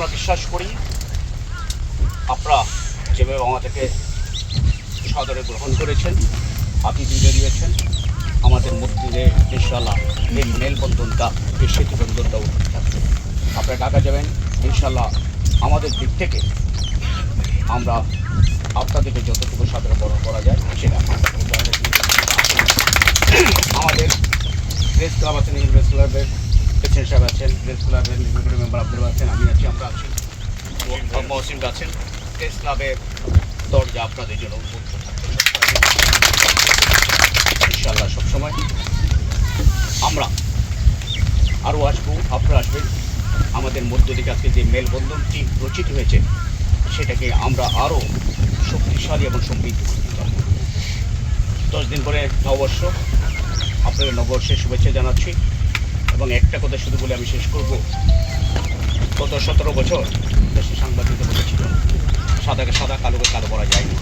আমরা বিশ্বাস করি আপনারা যেভাবে আমাদেরকে সাদরে গ্রহণ করেছেন, আতিথ্য দিয়েছেন, আমাদের মধ্যে ইনশাআল্লাহ এই মেলবন্ধনটা, এই সেতুবন্ধনটা উঠে থাকবে। আপনারা ঢাকা যাবেন ইনশাআল্লাহ, আমাদের দিক থেকে আমরা আপনাদেরকে যতটুকু সাদরে বরণ করা যায় সেটা আমাদের প্রেস ক্লাব আছেন, প্রেস ক্লাবের প্রেসিডেন্ট সাহেব আছেন, প্রেস ক্লাবের নির্বাহী মেম্বার আব্দুল আছেন, আমি আছি, আমরা আছি, মহসিন আছেন। প্রেস ক্লাবের দরজা আপনাদের জন্য উন্মুক্ত থাকবে ইনশাআল্লাহ সবসময়। আমরা আরও আসবো, আপনারা আসবেন। আমাদের মধ্য থেকে আজকে যে মেলবন্ধনটি রচিত হয়েছে সেটাকে আমরা আরও শক্তিশালী এবং সমৃদ্ধ করতে চাই। 10 দিন পরে নববর্ষ, আপনাদের নববর্ষের শুভেচ্ছা জানাচ্ছি। এবং একটা কথা শুধু বলে আমি শেষ করব, গত 17 বছর দেশে সাংবাদিকতা বলেছিল সাদাকে সাদা, কালোকে কালো বলা যায়নি,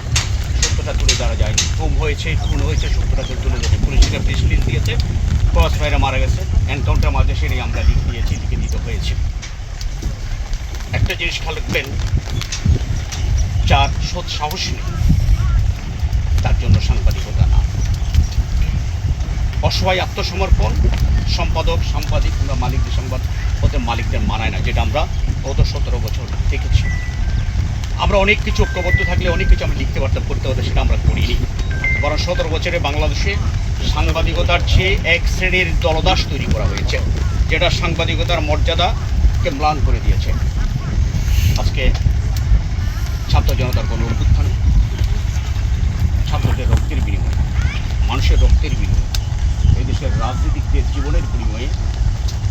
সত্যটা তুলে ধরা যায়নি। খুন হয়েছে, খুন হয়েছে, সত্যটাকে তুলে ধরে পুলিশকে প্রেস রিলিজ দিয়েছে, ক্রস ফায়ারে মারা গেছে, এনকাউন্টার মাঝে সেটাই আমরা লিখে দিতে হয়েছে। একটা জিনিস খেয়াল রাখবেন, যার সৎ সাহস নেই তার জন্য সাংবাদিকতা না। অসহায় আত্মসমর্পণ সাংবাদিক কিংবা মালিকদের সংবাদ ওদের মালিকদের মানায় না, যেটা আমরা গত 17 বছর দেখেছি। আমরা অনেক কিছু ঐক্যবদ্ধ থাকলে অনেক কিছু আমরা লিখতে পারতাম, করতে হতো, সেটা আমরা করিনি। বরং 17 বছরে বাংলাদেশে সাংবাদিকতার চেয়ে এক শ্রেণীর দলদাস তৈরি করা হয়েছে, যেটা সাংবাদিকতার মর্যাদাকে ম্লান করে দিয়েছে। আজকে ছাত্র জনতার কোনো অভ্যুত্থানে, ছাত্রদের রক্তের বিনিময়ে, মানুষের রক্তের বিনিময়ে, এই দেশের রাজনীতিকদের জীবনের বিনিময়ে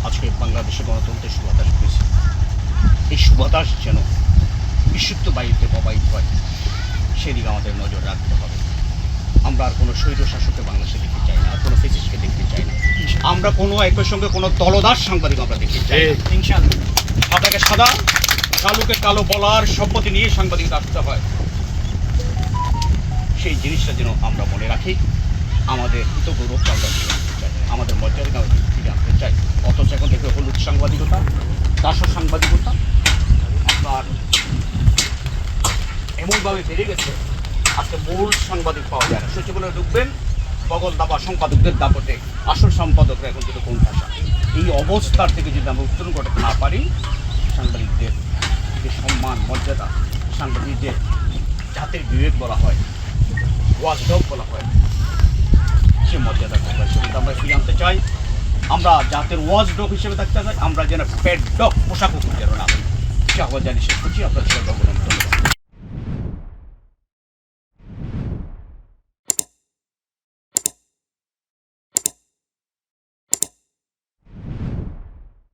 আজকে বাংলাদেশে গণতন্ত্রের সুবাতাস হয়েছে। এই সুবাতাস যেন বিশুদ্ধ বায়ুতে প্রবাহিত হয়, সেদিকে আমাদের নজর রাখতে হবে। আমরা আর কোনো স্বৈর শাসককে বাংলাদেশে দেখতে চাই না, আর কোনো ফেসিস্টকে দেখতে চাই না। আমরা কোনো একই সঙ্গে কোনো দলদাস সাংবাদিক আমরা দেখতে চাই না। ইনশাআল্লাহ সাদাকে সাদা, কালোকে কালো বলার সম্পত্তি নিয়ে সাংবাদিকতা আসতে হয়, সেই জিনিসটা যেন আমরা মনে রাখি। আমাদের হিতগৌরবকে আমরা ফিরে আনতে চাই, আমাদের মর্যাদাকে আমরা ফিরে আনতে চাই। অথচ এখন দেখবে হলুদ সাংবাদিকতা, দাসর সাংবাদিকতা আপনার এমনভাবে বেড়ে গেছে, আজকে মূল সাংবাদিক পাওয়া যায় না। সচিবালয়ে বলে ঢুকবেন, বগল দাবা সম্পাদকদের দাপটে আসল সম্পাদকরা এখন কিন্তু কোন ভাষা। এই অবস্থার থেকে যদি আমরা উত্তরণ করতে না পারি, সাংবাদিকদের যে সম্মান মর্যাদা, সাংবাদিকদের জাতির বিবেক বলা হয়, ওয়াচডগ বলা হয়, সে মর্যাদা থাকবে, সেটা আমরা ফিরে আনতে চাই। আমরা জাতের ওয়াচডগ হিসেবে থাকতে চাই, আমরা যেন প্যাড ডগ পোশাক যেন না, সে আহ্বান জানি শেষ করছি। আপনার সবাই ধন্যবাদ।